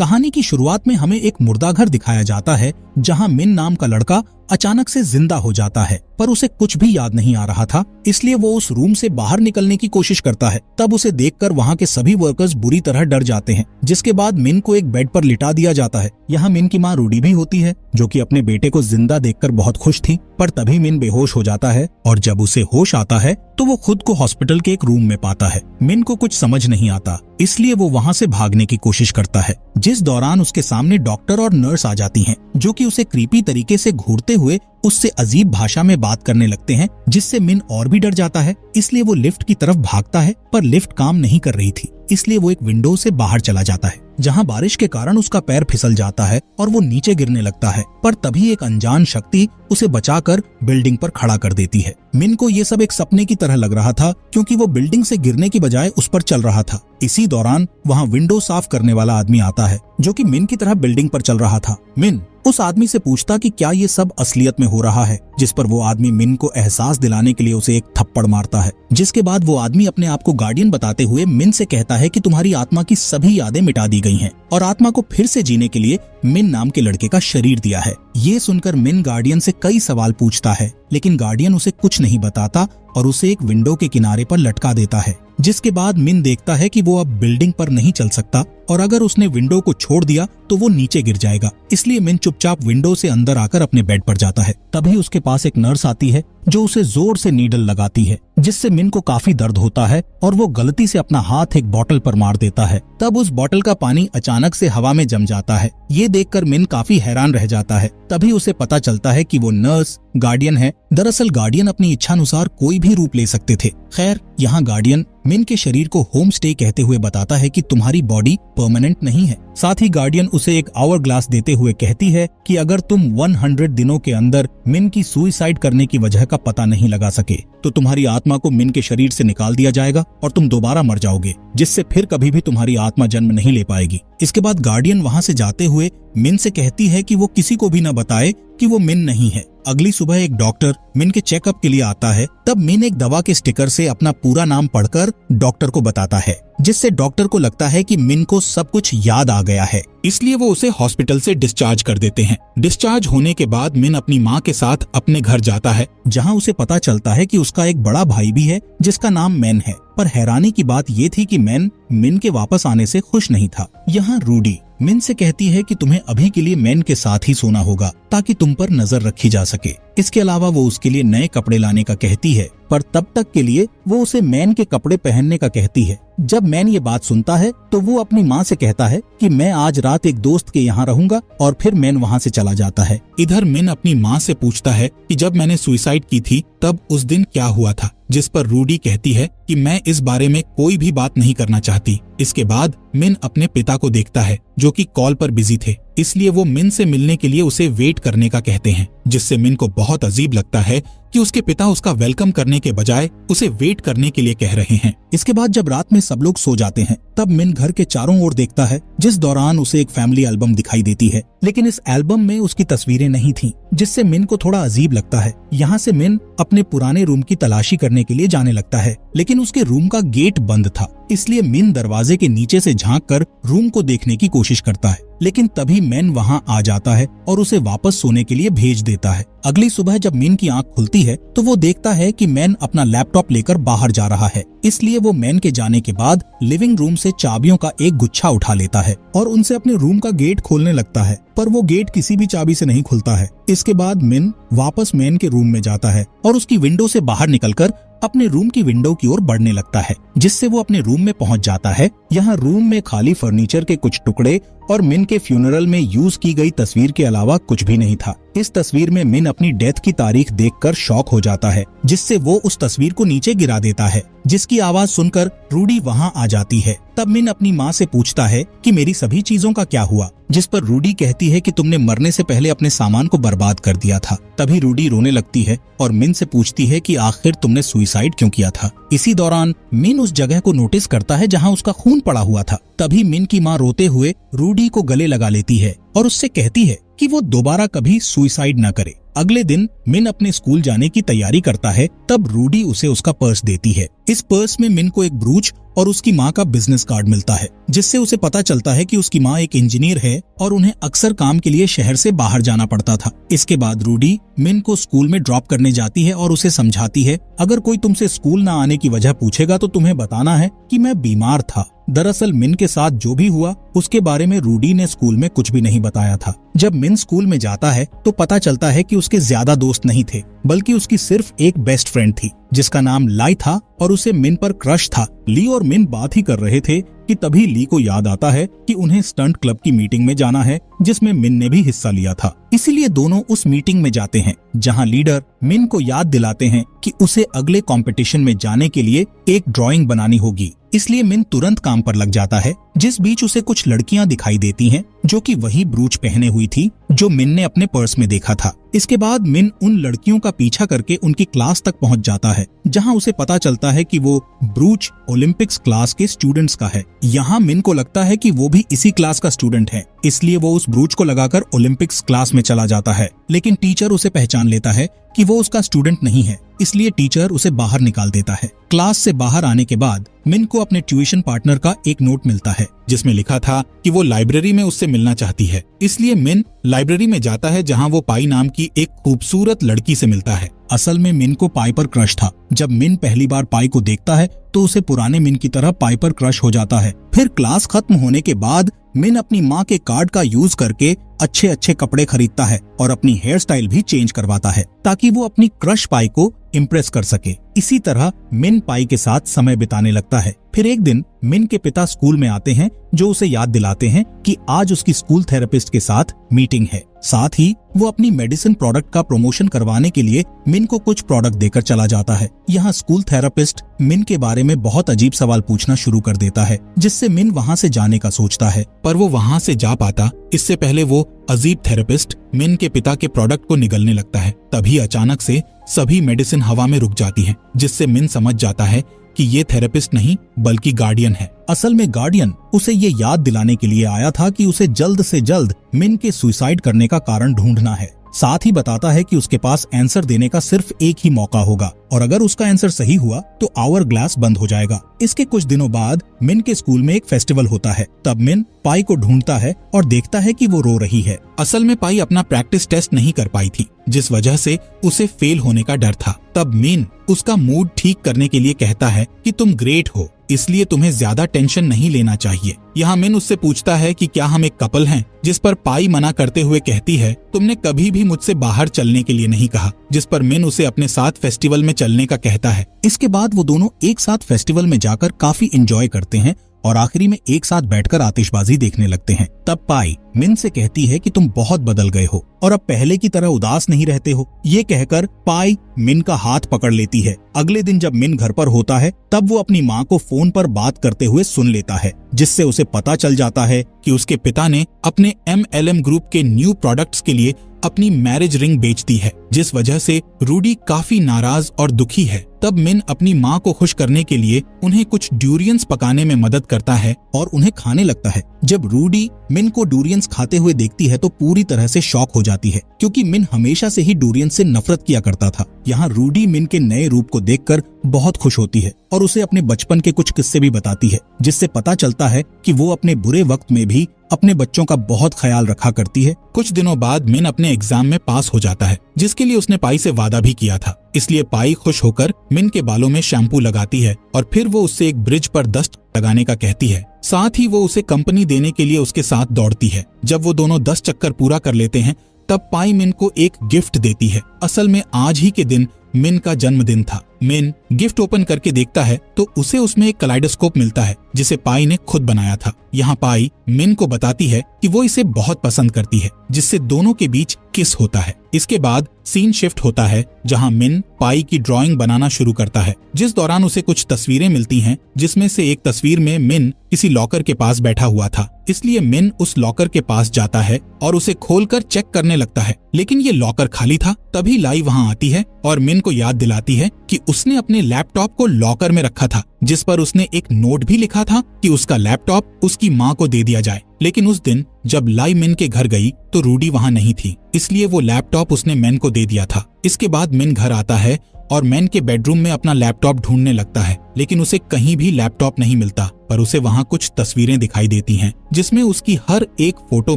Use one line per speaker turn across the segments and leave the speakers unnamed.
कहानी की शुरुआत में हमें एक मुर्दा घर दिखाया जाता है जहां मिन नाम का लड़का अचानक से जिंदा हो जाता है, पर उसे कुछ भी याद नहीं आ रहा था, इसलिए वो उस रूम से बाहर निकलने की कोशिश करता है। तब उसे देखकर वहां के सभी वर्कर्स बुरी तरह डर जाते हैं, जिसके बाद मिन को एक बेड पर लिटा दिया जाता है। यहाँ मिन की माँ रूडी भी होती है, जो कि अपने बेटे को जिंदा देखकर बहुत खुश थी, पर तभी मिन बेहोश हो जाता है और जब उसे होश आता है तो वो खुद को हॉस्पिटल के एक रूम में पाता है। मिन को कुछ समझ नहीं आता, इसलिए वो वहाँ से भागने की कोशिश करता है, जिस दौरान उसके सामने डॉक्टर और नर्स आ जाती हैं, जो कि उसे क्रीपी तरीके से घूरते हुए उससे अजीब भाषा में बात करने लगते हैं, जिससे मिन और भी डर जाता है। इसलिए वो लिफ्ट की तरफ भागता है, पर लिफ्ट काम नहीं कर रही थी, इसलिए वो एक विंडो से बाहर चला जाता है, जहां बारिश के कारण उसका पैर फिसल जाता है और वो नीचे गिरने लगता है। पर तभी एक अनजान शक्ति उसे बचाकर बिल्डिंग पर खड़ा कर देती है। मिन को ये सब एक सपने की तरह लग रहा था, क्योंकि वो बिल्डिंग से गिरने की बजाय उस पर चल रहा था। इसी दौरान वहाँ विंडो साफ करने वाला आदमी आता है, जो कि मिन की तरह बिल्डिंग पर चल रहा था। मिन उस आदमी से पूछता कि क्या ये सब असलियत में हो रहा है, जिस पर वो आदमी मिन को एहसास दिलाने के लिए उसे एक थप्पड़ मारता है। जिसके बाद वो आदमी अपने आप को गार्डियन बताते हुए मिन से कहता है कि तुम्हारी आत्मा की सभी यादें मिटा दी गई हैं और आत्मा को फिर से जीने के लिए मिन नाम के लड़के का शरीर दिया है। ये सुनकर मिन गार्डियन से कई सवाल पूछता है, लेकिन गार्डियन उसे कुछ नहीं बताता और उसे एक विंडो के किनारे पर लटका देता है। जिसके बाद मिन देखता है कि वो अब बिल्डिंग पर नहीं चल सकता और अगर उसने विंडो को छोड़ दिया तो वो नीचे गिर जाएगा। इसलिए मिन चुपचाप विंडो से अंदर आकर अपने बेड पर जाता है। तभी उसके पास एक नर्स आती है, जो उसे जोर से नीडल लगाती है, जिससे मिन को काफी दर्द होता है और वो गलती से अपना हाथ एक बोतल पर मार देता है। तब उस बोतल का पानी अचानक से हवा में जम जाता है। ये देखकर मिन काफी हैरान रह जाता है। तभी उसे पता चलता है कि वो नर्स गार्डियन है। दरअसल गार्डियन अपनी इच्छानुसार कोई भी रूप ले सकते थे। खैर, यहाँ गार्डियन मिन के शरीर को होम स्टे कहते हुए बताता है कि तुम्हारी बॉडी परमानेंट नहीं है। साथ ही गार्डियन उसे एक आवर ग्लास देते हुए कहती है कि अगर तुम 100 दिनों के अंदर मिन की सुसाइड करने की वजह का पता नहीं लगा सके तो तुम्हारी आत्मा को मिन के शरीर से निकाल दिया जाएगा और तुम दोबारा मर जाओगे, जिससे फिर कभी भी तुम्हारी आत्मा जन्म नहीं ले पाएगी। इसके बाद गार्डियन वहाँ से जाते हुए मिन से कहती है कि वो किसी को भी न बताए कि वो मिन नहीं है। अगली सुबह एक डॉक्टर मिन के चेकअप के लिए आता है। तब मिन एक दवा के स्टिकर से अपना पूरा नाम पढ़कर डॉक्टर को बताता है, जिससे डॉक्टर को लगता है कि मिन को सब कुछ याद आ गया है, इसलिए वो उसे हॉस्पिटल से डिस्चार्ज कर देते हैं। डिस्चार्ज होने के बाद मिन अपनी माँ के साथ अपने घर जाता है, जहाँ उसे पता चलता है कि उसका एक बड़ा भाई भी है जिसका नाम मैन है। पर हैरानी की बात ये थी कि मैन मिन के वापस आने से खुश नहीं था। यहाँ रूडी मिन से कहती है कि तुम्हें अभी के लिए मैन के साथ ही सोना होगा ताकि तुम पर नजर रखी जा सके। इसके अलावा वो उसके लिए नए कपड़े लाने का कहती है, पर तब तक के लिए वो उसे मैन के कपड़े पहनने का कहती है। जब मैन ये बात सुनता है तो वो अपनी माँ से कहता है कि मैं आज रात एक दोस्त के यहाँ रहूंगा और फिर मैन वहाँ से चला जाता है। इधर मिन अपनी माँ से पूछता है कि जब मैंने सुसाइड की थी तब उस दिन क्या हुआ था, जिस पर रूडी कहती है कि मैं इस बारे में कोई भी बात नहीं करना चाहती। इसके बाद मिन अपने पिता को देखता है, जो कि कॉल पर बिजी थे, इसलिए वो मिन से मिलने के लिए उसे वेट करने का कहते हैं, जिससे मिन को बहुत अजीब लगता है कि उसके पिता उसका वेलकम करने के बजाय उसे वेट करने के लिए कह रहे हैं। इसके बाद जब रात में सब लोग सो जाते हैं, तब मिन घर के चारों ओर देखता है, जिस दौरान उसे एक फैमिली एल्बम दिखाई देती है, लेकिन इस एल्बम में उसकी तस्वीरें नहीं थी, जिससे मिन को थोड़ा अजीब लगता है। यहाँ से मिन अपने पुराने रूम की तलाशी करने के लिए जाने लगता है, लेकिन उसके रूम का गेट बंद था, इसलिए मिन दरवाजे के नीचे से झांककर रूम को देखने की कोशिश करता है, लेकिन तभी मैन वहाँ आ जाता है और उसे वापस सोने के लिए भेज देता है। अगली सुबह जब मिन की आंख खुलती है तो वो देखता है कि मैन अपना लैपटॉप लेकर बाहर जा रहा है, इसलिए वो मैन के जाने के बाद लिविंग रूम से चाबियों का एक गुच्छा उठा लेता है और उनसे अपने रूम का गेट खोलने लगता है, पर वो गेट किसी भी चाबी से नहीं खुलता है। इसके बाद मिन वापस मैन के रूम में जाता है और उसकी विंडो से बाहर निकलकर अपने रूम की विंडो की ओर बढ़ने लगता है, जिससे वो अपने रूम में पहुंच जाता है। यहाँ रूम में खाली फर्नीचर के कुछ टुकड़े और मिन के फ्यूनरल में यूज की गई तस्वीर के अलावा कुछ भी नहीं था। इस तस्वीर में मिन अपनी डेथ की तारीख देखकर शॉक हो जाता है, जिससे वो उस तस्वीर को नीचे गिरा देता है, जिसकी आवाज सुनकर रूडी वहाँ आ जाती है। तब मिन अपनी माँ से पूछता है कि मेरी सभी चीजों का क्या हुआ, जिस पर रूडी कहती है कि तुमने मरने से पहले अपने सामान को बर्बाद कर दिया था। तभी रूडी रोने लगती है और मिन से पूछती है कि आखिर तुमने सुसाइड क्यों किया था। इसी दौरान मिन उस जगह को नोटिस करता है जहाँ उसका खून पड़ा हुआ था। तभी मिन की माँ रोते हुए रूडी को गले लगा लेती है और उससे कहती है कि वो दोबारा कभी सुसाइड न करे। अगले दिन मिन अपने स्कूल जाने की तैयारी करता है, तब रूडी उसे उसका पर्स देती है। इस पर्स में मिन को एक ब्रूच और उसकी माँ का बिजनेस कार्ड मिलता है, जिससे उसे पता चलता है कि उसकी माँ एक इंजीनियर है और उन्हें अक्सर काम के लिए शहर से बाहर जाना पड़ता था। इसके बाद रूडी मिन को स्कूल में ड्रॉप करने जाती है और उसे समझाती है, अगर कोई तुमसे स्कूल न आने की वजह पूछेगा तो तुम्हें बताना है कि मैं बीमार था। दरअसल मिन के साथ जो भी हुआ उसके बारे में रूडी ने स्कूल में कुछ भी नहीं बताया था। जब मिन स्कूल में जाता है तो पता चलता है कि उसके ज्यादा दोस्त नहीं थे, बल्कि उसकी सिर्फ एक बेस्ट फ्रेंड थी जिसका नाम लाई था और उसे मिन पर क्रश था। ली और मिन बात ही कर रहे थे कि तभी ली को याद आता है कि उन्हें स्टंट क्लब की मीटिंग में जाना है जिसमें मिन ने भी हिस्सा लिया था। इसीलिए दोनों उस मीटिंग में जाते हैं जहां लीडर मिन को याद दिलाते हैं कि उसे अगले कंपटीशन में जाने के लिए एक ड्राइंग बनानी होगी। इसलिए मिन तुरंत काम पर लग जाता है। जिस बीच उसे कुछ लड़कियां दिखाई देती हैं जो कि वही ब्रूच पहने हुई थी जो मिन ने अपने पर्स में देखा था। इसके बाद मिन उन लड़कियों का पीछा करके उनकी क्लास तक पहुंच जाता है जहां उसे पता चलता है कि वो ब्रूच ओलंपिक्स क्लास के स्टूडेंट्स का है। यहाँ मिन को लगता है कि वो भी इसी क्लास का स्टूडेंट है, इसलिए वो उस ब्रूच को लगाकर ओलंपिक्स क्लास में चला जाता है। लेकिन टीचर उसे पहचान लेता है कि वो उसका स्टूडेंट नहीं है, इसलिए टीचर उसे बाहर निकाल देता है। क्लास से बाहर आने के बाद मिन को अपने ट्यूशन पार्टनर का एक नोट मिलता है जिसमें लिखा था कि वो लाइब्रेरी में उससे मिलना चाहती है। इसलिए मिन लाइब्रेरी में जाता है जहां वो पाई नाम की एक खूबसूरत लड़की से मिलता है। असल में मिन को पाई पर क्रश था। जब मिन पहली बार पाई को देखता है तो उसे पुराने मिन की तरह पाई पर क्रश हो जाता है। फिर क्लास खत्म होने के बाद मिन अपनी माँ के कार्ड का यूज करके अच्छे अच्छे कपड़े खरीदता है और अपनी हेयर स्टाइल भी चेंज करवाता है ताकि वो अपनी क्रश पाई को इम्प्रेस कर सके। इसी तरह मिन पाई के साथ समय बिताने लगता है। फिर एक दिन मिन के पिता स्कूल में आते हैं जो उसे याद दिलाते हैं कि आज उसकी स्कूल थेरेपिस्ट के साथ मीटिंग है। साथ ही वो अपनी मेडिसिन प्रोडक्ट का प्रमोशन करवाने के लिए मिन को कुछ प्रोडक्ट देकर चला जाता है। यहाँ स्कूल थेरेपिस्ट मिन के बारे में बहुत अजीब सवाल पूछना शुरू कर देता है जिससे मिन वहाँ से जाने का सोचता है, पर वो वहाँ से जा पाता इससे पहले वो अजीब थेरेपिस्ट मिन के पिता के प्रोडक्ट को निगलने लगता है। तभी अचानक से सभी मेडिसिन हवा में रुक जाती हैं, जिससे मिन समझ जाता है कि ये थेरेपिस्ट नहीं बल्कि गार्डियन है। असल में गार्डियन उसे ये याद दिलाने के लिए आया था कि उसे जल्द से जल्द मिन के सुसाइड करने का कारण ढूंढना है। साथ ही बताता है कि उसके पास आंसर देने का सिर्फ एक ही मौका होगा और अगर उसका आंसर सही हुआ तो आवर ग्लास बंद हो जाएगा। इसके कुछ दिनों बाद मिन के स्कूल में एक फेस्टिवल होता है। तब मिन पाई को ढूंढता है और देखता है कि वो रो रही है। असल में पाई अपना प्रैक्टिस टेस्ट नहीं कर पाई थी, जिस वजह से उसे फेल होने का डर था। तब मिन उसका मूड ठीक करने के लिए कहता है कि तुम ग्रेट हो, इसलिए तुम्हें ज्यादा टेंशन नहीं लेना चाहिए। यहाँ मिन उससे पूछता है कि क्या हम एक कपल हैं, जिस पर पाई मना करते हुए कहती है तुमने कभी भी मुझसे बाहर चलने के लिए नहीं कहा, जिस पर मिन उसे अपने साथ फेस्टिवल में चलने का कहता है। इसके बाद वो दोनों एक साथ फेस्टिवल में जाकर काफी एंजॉय करते हैं और आखिरी में एक साथ बैठकर आतिशबाजी देखने लगते हैं। तब पाई मिन से कहती है कि तुम बहुत बदल गए हो और अब पहले की तरह उदास नहीं रहते हो। ये कहकर पाई मिन का हाथ पकड़ लेती है। अगले दिन जब मिन घर पर होता है तब वो अपनी माँ को फोन पर बात करते हुए सुन लेता है, जिससे उसे पता चल जाता है कि उसके पिता ने अपने MLM ग्रुप के न्यू प्रोडक्ट्स के लिए अपनी मैरिज रिंग बेच दी है, जिस वजह से रूडी काफी नाराज और दुखी है। तब मिन अपनी माँ को खुश करने के लिए उन्हें कुछ ड्यूरियंस पकाने में मदद करता है और उन्हें खाने लगता है। जब रूडी मिन को डूरियंस खाते हुए देखती है तो पूरी तरह से शॉक हो जाती है, क्योंकि मिन हमेशा से ही डूरियंस से नफरत किया करता था। यहाँ रूडी मिन के नए रूप को देखकर बहुत खुश होती है और उसे अपने बचपन के कुछ किस्से भी बताती है, जिससे पता चलता है कि वो अपने बुरे वक्त में भी अपने बच्चों का बहुत ख्याल रखा करती है। कुछ दिनों बाद मिन अपने एग्जाम में पास हो जाता है, जिसके लिए उसने पाई से वादा भी किया था। इसलिए पाई खुश होकर मिन के बालों में शैम्पू लगाती है और फिर वो उससे एक ब्रिज पर दस्त लगाने का कहती है। साथ ही वो उसे कंपनी देने के लिए उसके साथ दौड़ती है। जब वो दोनों 10 चक्कर पूरा कर लेते हैं तब पाई मिन को एक गिफ्ट देती है। असल में आज ही के दिन मिन का जन्मदिन था। मिन गिफ्ट ओपन करके देखता है तो उसे उसमें एक कलाइडोस्कोप मिलता है जिसे पाई ने खुद बनाया था। यहाँ पाई मिन को बताती है कि वो इसे बहुत पसंद करती है, जिससे दोनों के बीच किस होता है। इसके बाद सीन शिफ्ट होता है जहाँ मिन पाई की ड्राइंग बनाना शुरू करता है, जिस दौरान उसे कुछ तस्वीरें मिलती हैं, जिसमें से एक तस्वीर में मिन किसी लॉकर के पास बैठा हुआ था। इसलिए मिन उस लॉकर के पास जाता है और उसे खोलकर चेक करने लगता है, लेकिन ये लॉकर खाली था। तभी लाई वहाँ आती है और मिन को याद दिलाती है कि उसने अपने लैपटॉप को लॉकर में रखा था, जिस पर उसने एक नोट भी लिखा था कि उसका लैपटॉप उसकी माँ को दे दिया जाए। लेकिन उस दिन जब लाई मिन के घर गई तो रूडी वहाँ नहीं थी, इसलिए वो लैपटॉप उसने मैन को दे दिया था। इसके बाद मिन घर आता है और मैन के बेडरूम में अपना लैपटॉप ढूंढने लगता है, लेकिन उसे कहीं भी लैपटॉप नहीं मिलता। पर उसे वहाँ कुछ तस्वीरें दिखाई देती हैं, जिसमें उसकी हर एक फोटो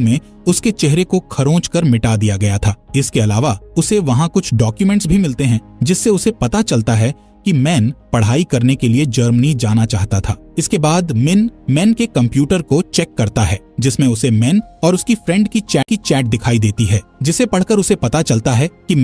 में उसके चेहरे को खरोंच कर मिटा दिया गया था। इसके अलावा उसे वहाँ कुछ डॉक्यूमेंट्स भी मिलते हैं, जिससे उसे पता चलता है कि मैन पढ़ाई करने के लिए जर्मनी जाना चाहता था। इसके बाद मैन के कंप्यूटर को चेक करता है, जिसमें उसे मैन और उसकी फ्रेंड की चैट दिखाई देती है, जिसे पढ़कर उसे पता चलता है कि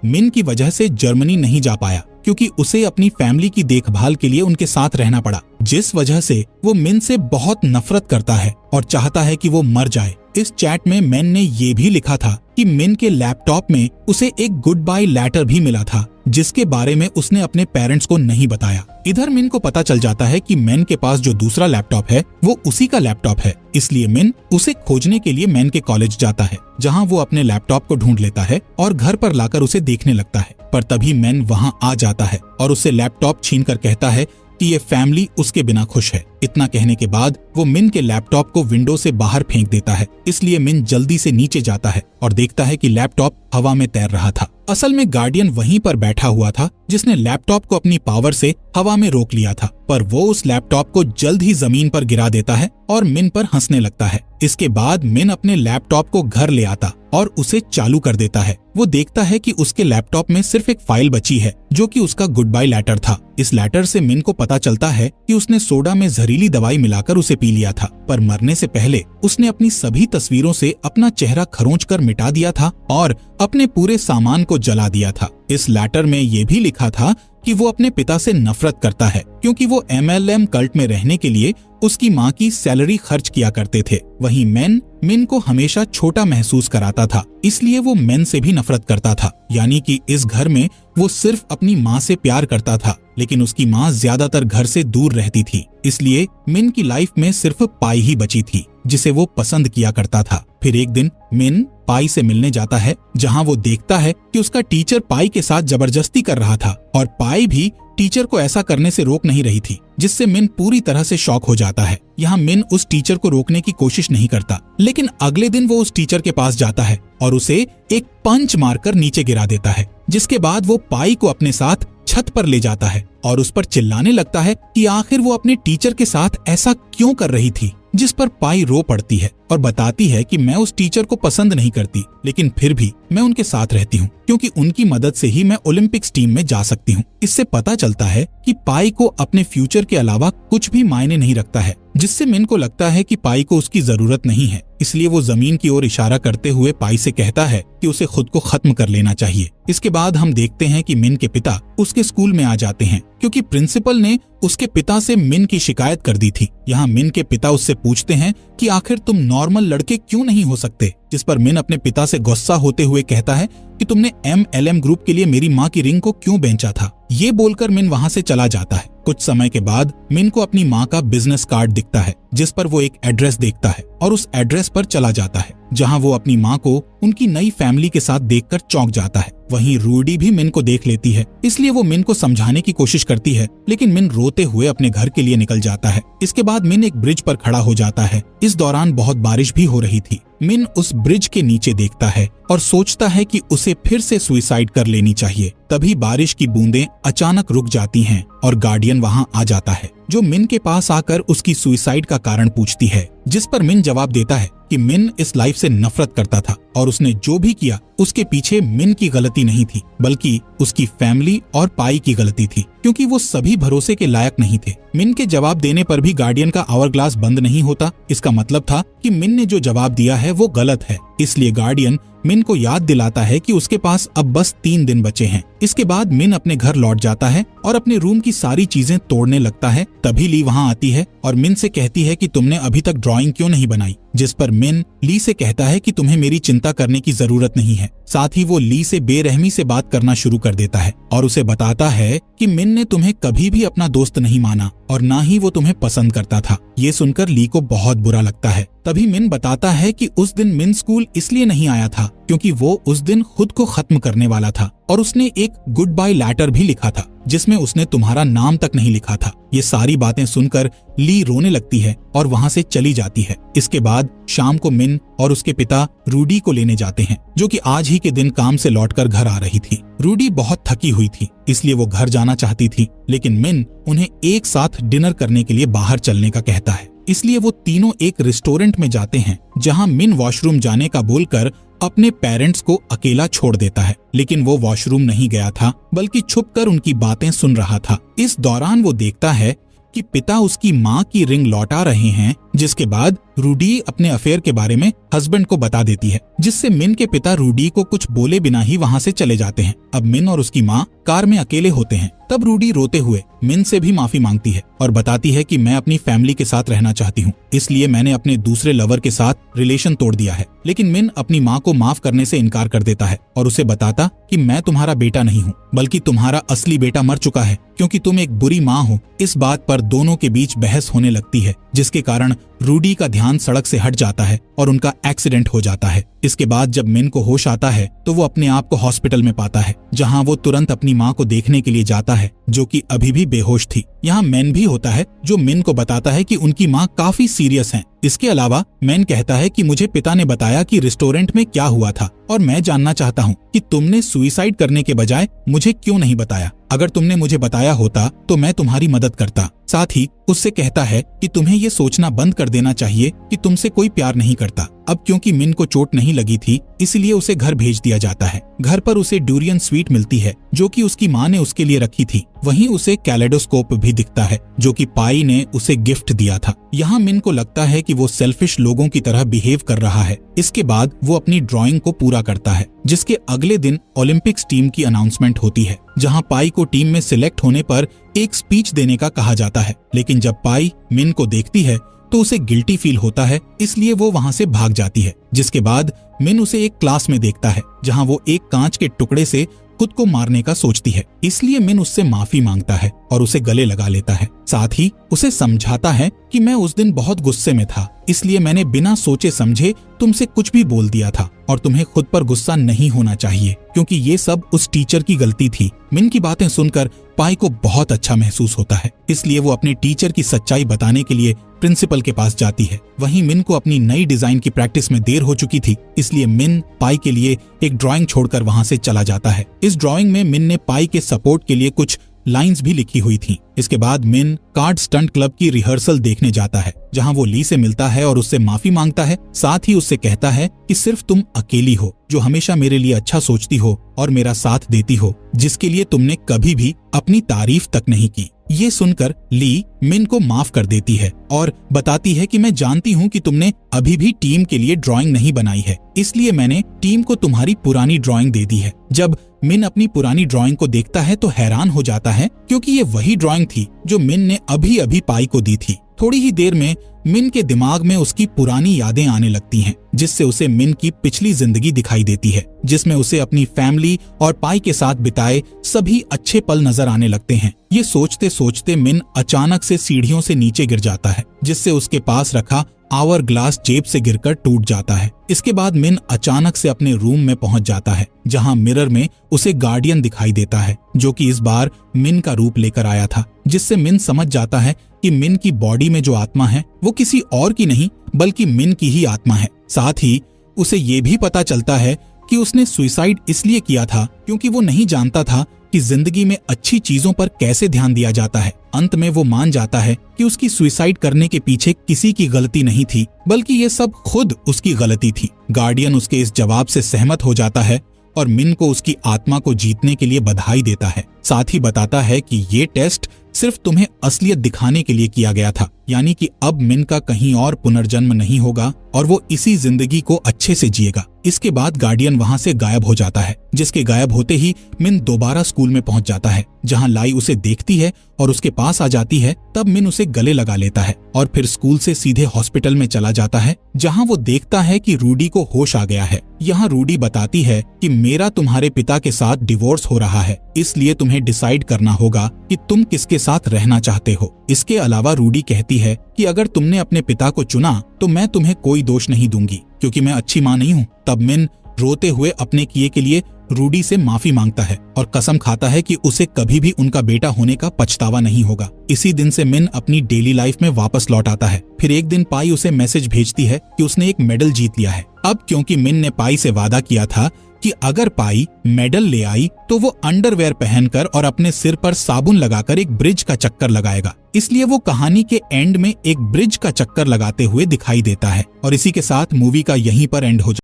मिन की वजह से जर्मनी नहीं जा पाया, क्योंकि उसे अपनी फैमिली की देखभाल के लिए उनके साथ रहना पड़ा, जिस वजह से वो मिन से बहुत नफरत करता है और चाहता है कि वो मर जाए। इस चैट में मैन ने ये भी लिखा था कि मिन के लैपटॉप में उसे एक गुड बाय लेटर भी मिला था, जिसके बारे में उसने अपने पेरेंट्स को नहीं बताया। इधर मिन को पता चल जाता है कि मैन के पास जो दूसरा लैपटॉप है वो उसी का लैपटॉप है, इसलिए मिन उसे खोजने के लिए मैन के कॉलेज जाता है, जहाँ वो अपने लैपटॉप को ढूंढ लेता है और घर पर लाकर उसे देखने लगता है। पर तभी मैन वहाँ आ जाता है और उससे लैपटॉप छीनकर कहता है कि ये फैमिली उसके बिना खुश है। इतना कहने के बाद वो मिन के लैपटॉप को विंडो से बाहर फेंक देता है, इसलिए मिन जल्दी से नीचे जाता है और देखता है कि लैपटॉप हवा में तैर रहा था। असल में गार्डियन वहीं पर बैठा हुआ था, जिसने लैपटॉप को अपनी पावर से हवा में रोक लिया था, पर वो उस लैपटॉप को जल्द ही जमीन पर गिरा देता है और मिन पर हंसने लगता है। इसके बाद मिन अपने लैपटॉप को घर ले आता और उसे चालू कर देता है। वो देखता है कि उसके लैपटॉप में सिर्फ एक फाइल बची है, जो कि उसका गुड बाय लेटर था। इस लेटर से मिन को पता चलता है कि उसने सोडा में जहरीली दवाई मिलाकर उसे पी लिया था, पर मरने से पहले उसने अपनी सभी तस्वीरों से अपना चेहरा खरोंच कर मिटा दिया था और अपने पूरे सामान को जला दिया था। इस लेटर में ये भी लिखा था कि वो अपने पिता से नफरत करता है, क्योंकि वो MLM कल्ट में रहने के लिए उसकी माँ की सैलरी खर्च किया करते थे। वहीं मिन को हमेशा छोटा महसूस कराता था, इसलिए वो मैन से भी नफरत करता था। यानी कि इस घर में वो सिर्फ अपनी माँ से प्यार करता था, लेकिन उसकी माँ ज्यादातर घर से दूर रहती थी, इसलिए मिन की लाइफ में सिर्फ पाई ही बची थी, जिसे वो पसंद किया करता था। फिर एक दिन मिन पाई से मिलने जाता है, जहाँ वो देखता है कि उसका टीचर पाई के साथ जबरदस्ती कर रहा था और पाई भी टीचर को ऐसा करने से रोक नहीं रही थी, जिससे मिन पूरी तरह से शॉक हो जाता है। यहाँ मिन उस टीचर को रोकने की कोशिश नहीं करता, लेकिन अगले दिन वो उस टीचर के पास जाता है और उसे एक पंच मारकर नीचे गिरा देता है, जिसके बाद वो पाई को अपने साथ छत पर ले जाता है और उस पर चिल्लाने लगता है कि आखिर वो अपने टीचर के साथ ऐसा क्यों कर रही थी, जिस पर पाई रो पड़ती है और बताती है कि मैं उस टीचर को पसंद नहीं करती, लेकिन फिर भी मैं उनके साथ रहती हूँ, क्योंकि उनकी मदद से ही मैं ओलंपिक्स टीम में जा सकती हूँ। इससे पता चलता है कि पाई को अपने फ्यूचर के अलावा कुछ भी मायने नहीं रखता है, जिससे मिन को लगता है कि पाई को उसकी जरूरत नहीं है। इसलिए वो जमीन की ओर इशारा करते हुए पाई से कहता है कि उसे खुद को खत्म कर लेना चाहिए। इसके बाद हम देखते हैं कि मिन के पिता उसके स्कूल में आ जाते हैं, क्योंकि प्रिंसिपल ने उसके पिता से मिन की शिकायत कर दी थी। यहाँ मिन के पिता उससे पूछते हैं कि आखिर तुम नॉर्मल लड़के क्यों नहीं हो सकते, जिस पर मिन अपने पिता से गुस्सा होते हुए कहता है कि तुमने MLM ग्रुप के लिए मेरी माँ की रिंग को क्यों बेचा था। ये बोलकर मिन वहाँ से चला जाता है। कुछ समय के बाद मिन को अपनी माँ का बिजनेस कार्ड दिखता है, जिस पर वो एक एड्रेस देखता है और उस एड्रेस पर चला जाता है, जहाँ वो अपनी माँ को उनकी नई फैमिली के साथ देखकर चौंक जाता है। वहीं रूडी भी मिन को देख लेती है, इसलिए वो मिन को समझाने की कोशिश करती है, लेकिन मिन रोते हुए अपने घर के लिए निकल जाता है। इसके बाद मिन एक ब्रिज पर खड़ा हो जाता है। इस दौरान बहुत बारिश भी हो रही थी। मिन उस ब्रिज के नीचे देखता है और सोचता है कि उसे फिर से सुसाइड कर लेनी चाहिए। तभी बारिश की बूंदें अचानक रुक जाती हैं और गार्डियन वहां आ जाता है, जो मिन के पास आकर उसकी सुसाइड का कारण पूछती है, जिस पर मिन जवाब देता है कि मिन इस लाइफ से नफरत करता था और उसने जो भी किया उसके पीछे मिन की गलती नहीं थी, बल्कि उसकी फैमिली और पाई की गलती थी, क्योंकि वो सभी भरोसे के लायक नहीं थे। मिन के जवाब देने पर भी गार्डियन का आवर ग्लास बंद नहीं होता। इसका मतलब था कि मिन ने जो जवाब दिया है वो गलत है। इसलिए गार्डियन मिन को याद दिलाता है कि उसके पास अब बस 3 दिन बचे हैं। इसके बाद मिन अपने घर लौट जाता है और अपने रूम की सारी चीजें तोड़ने लगता है। तभी ली वहाँ आती है और मिन से कहती है कि तुमने अभी तक ड्राइंग क्यों नहीं बनाई, जिस पर मिन ली से कहता है कि तुम्हें मेरी चिंता करने की जरूरत नहीं है। साथ ही वो ली से बेरहमी से बात करना शुरू कर देता है और उसे बताता है कि मिन ने तुम्हें कभी भी अपना दोस्त नहीं माना और ना ही वो तुम्हें पसंद करता था। ये सुनकर ली को बहुत बुरा लगता है। तभी मिन बताता है कि उस दिन मिन स्कूल इसलिए नहीं आया था क्योंकि वो उस दिन खुद को खत्म करने वाला था और उसने एक गुड बाय लेटर भी लिखा था जिसमें उसने तुम्हारा नाम तक नहीं लिखा था। ये सारी बातें सुनकर ली रोने लगती है और वहाँ से चली जाती है। इसके बाद शाम को मिन और उसके पिता रूडी को लेने जाते हैं, जो कि आज ही के दिन काम से लौटकर घर आ रही थी। रूडी बहुत थकी हुई थी, इसलिए वो घर जाना चाहती थी, लेकिन मिन उन्हें एक साथ डिनर करने के लिए बाहर चलने का कहता है। इसलिए वो तीनों एक रेस्टोरेंट में जाते हैं, जहाँ मिन वॉशरूम जाने का बोलकर अपने पेरेंट्स को अकेला छोड़ देता है, लेकिन वो वॉशरूम नहीं गया था बल्कि छुपकर उनकी बातें सुन रहा था। इस दौरान वो देखता है कि पिता उसकी माँ की रिंग लौटा रहे हैं, जिसके बाद रूडी अपने अफेयर के बारे में हस्बैंड को बता देती है, जिससे मिन के पिता रूडी को कुछ बोले बिना ही वहाँ से चले जाते हैं। अब मिन और उसकी माँ कार में अकेले होते हैं। तब रूडी रोते हुए मिन से भी माफी मांगती है और बताती है कि मैं अपनी फैमिली के साथ रहना चाहती हूँ, इसलिए मैंने अपने दूसरे लवर के साथ रिलेशन तोड़ दिया है। लेकिन मिन अपनी माँ को माफ करने से इनकार कर देता है और उसे बताता कि मैं तुम्हारा बेटा नहीं हूँ, बल्कि तुम्हारा असली बेटा मर चुका है क्योंकि तुम एक बुरी माँ हो। इस बात पर दोनों के बीच बहस होने लगती है, जिसके कारण रूडी का ध्यान सड़क से हट जाता है और उनका एक्सीडेंट हो जाता है। इसके बाद जब मिन को होश आता है तो वो अपने आप को हॉस्पिटल में पाता है, जहां वो तुरंत अपनी माँ को देखने के लिए जाता है, जो कि अभी भी बेहोश थी। यहाँ मैन भी होता है, जो मिन को बताता है कि उनकी माँ काफी सीरियस हैं। इसके अलावा मैन कहता है कि मुझे पिता ने बताया कि रेस्टोरेंट में क्या हुआ था और मैं जानना चाहता हूँ कि तुमने सुसाइड करने के बजाय मुझे क्यों नहीं बताया। अगर तुमने मुझे बताया होता तो मैं तुम्हारी मदद करता। साथ ही उससे कहता है कि तुम्हें ये सोचना बंद कर देना चाहिए कि तुमसे कोई प्यार नहीं करता। अब क्योंकि मिन को चोट नहीं लगी थी, इसलिए उसे घर भेज दिया जाता है। घर पर उसे डूरियन स्वीट मिलती है, जो कि उसकी माँ ने उसके लिए रखी थी। वहीं उसे कैलेडोस्कोप भी दिखता है, जो कि पाई ने उसे गिफ्ट दिया था। यहाँ मिन को लगता है कि वो सेल्फिश लोगों की तरह बिहेव कर रहा है। इसके बाद वो अपनी ड्राइंग को पूरा करता है, जिसके अगले दिन ओलंपिक्स टीम की अनाउंसमेंट होती है, जहाँ पाई को टीम में सिलेक्ट होने पर एक स्पीच देने का कहा जाता है। लेकिन जब पाई मिन को देखती है तो उसे गिल्टी फील होता है, इसलिए वो वहाँ से भाग जाती है। जिसके बाद मिन उसे एक क्लास में देखता है, जहाँ वो एक कांच के टुकड़े से खुद को मारने का सोचती है। इसलिए मिन उससे माफी मांगता है और उसे गले लगा लेता है। साथ ही उसे समझाता है कि मैं उस दिन बहुत गुस्से में था, इसलिए मैंने बिना सोचे समझे तुमसे कुछ भी बोल दिया था और तुम्हें खुद पर गुस्सा नहीं होना चाहिए, क्योंकि ये सब उस टीचर की गलती थी। मिन की बातें सुनकर पाई को बहुत अच्छा महसूस होता है, इसलिए वो अपने टीचर की सच्चाई बताने के लिए प्रिंसिपल के पास जाती है। वहीं मिन को अपनी नई डिजाइन की प्रैक्टिस में देर हो चुकी थी, इसलिए मिन पाई के लिए एक ड्राइंग छोड़कर वहां से चला जाता है। इस ड्राइंग में मिन ने पाई के सपोर्ट के लिए कुछ लाइंस भी लिखी हुई थी। इसके बाद मिन कार्ड स्टंट क्लब की रिहर्सल देखने जाता है, जहां वो ली से मिलता है और उससे माफी मांगता है। साथ ही उससे कहता है कि सिर्फ तुम अकेली हो जो हमेशा मेरे लिए अच्छा सोचती हो और मेरा साथ देती हो, जिसके लिए तुमने कभी भी अपनी तारीफ तक नहीं की। ये सुनकर ली मिन को माफ कर देती है और बताती है कि मैं जानती हूँ कि तुमने अभी भी टीम के लिए ड्राइंग नहीं बनाई है, इसलिए मैंने टीम को तुम्हारी पुरानी ड्राइंग दे दी है। जब मिन अपनी पुरानी ड्राइंग को देखता है तो हैरान हो जाता है, क्योंकि ये वही ड्राइंग थी जो मिन ने अभी अभी पाई को दी थी। थोड़ी ही देर में मिन के दिमाग में उसकी पुरानी यादें आने लगती हैं, जिससे उसे मिन की पिछली जिंदगी दिखाई देती है, जिसमें उसे अपनी फैमिली और पाई के साथ बिताए सभी अच्छे पल नजर आने लगते हैं। ये सोचते सोचते मिन अचानक से सीढ़ियों से नीचे गिर जाता है, जिससे उसके पास रखा आवर ग्लास जेब से गिरकर टूट जाता है। इसके बाद मिन अचानक से अपने रूम में पहुंच जाता है, जहां मिरर में उसे गार्डियन दिखाई देता है, जो कि इस बार मिन का रूप लेकर आया था, जिससे मिन समझ जाता है कि मिन की बॉडी में जो आत्मा है वो किसी और की नहीं बल्कि मिन की ही आत्मा है। साथ ही उसे ये भी पता चलता है कि उसने सुसाइड इसलिए किया था क्योंकि वो नहीं जानता था कि जिंदगी में अच्छी चीजों पर कैसे ध्यान दिया जाता है। अंत में वो मान जाता है कि उसकी सुसाइड करने के पीछे किसी की गलती नहीं थी, बल्कि ये सब खुद उसकी गलती थी। गार्डियन उसके इस जवाब से सहमत हो जाता है और मिन को उसकी आत्मा को जीतने के लिए बधाई देता है। साथ ही बताता है कि ये टेस्ट सिर्फ तुम्हें असलियत दिखाने के लिए किया गया था, यानी कि अब मिन का कहीं और पुनर्जन्म नहीं होगा और वो इसी जिंदगी को अच्छे से जिएगा। इसके बाद गार्डियन वहां से गायब हो जाता है, जिसके गायब होते ही मिन दोबारा स्कूल में पहुंच जाता है, जहां लाई उसे देखती है और उसके पास आ जाती है। तब मिन उसे गले लगा लेता है और फिर स्कूल से सीधे हॉस्पिटल में चला जाता है, जहां वो देखता है कि रूडी को होश आ गया है। यहाँ रूडी बताती है कि मेरा तुम्हारे पिता के साथ डिवोर्स हो रहा है, इसलिए तुम्हें डिसाइड करना होगा कि तुम किसके साथ रहना चाहते हो। इसके अलावा रूडी कहती है कि अगर तुमने अपने पिता को चुना तो मैं तुम्हें कोई दोष नहीं दूंगी, क्योंकि मैं अच्छी माँ नहीं हूँ। तब मिन रोते हुए अपने किए के लिए रूडी से माफी मांगता है और कसम खाता है कि उसे कभी भी उनका बेटा होने का पछतावा नहीं होगा। इसी दिन से मिन अपनी डेली लाइफ में वापस लौट आता है। फिर एक दिन पाई उसे मैसेज भेजती है कि उसने एक मेडल जीत लिया है। अब क्योंकि मिन ने पाई से वादा किया था कि अगर पाई मेडल ले आई तो वो अंडरवेयर पहनकर और अपने सिर पर साबुन लगाकर एक ब्रिज का चक्कर लगाएगा, इसलिए वो कहानी के एंड में एक ब्रिज का चक्कर लगाते हुए दिखाई देता है। और इसी के साथ मूवी का यहीं पर एंड हो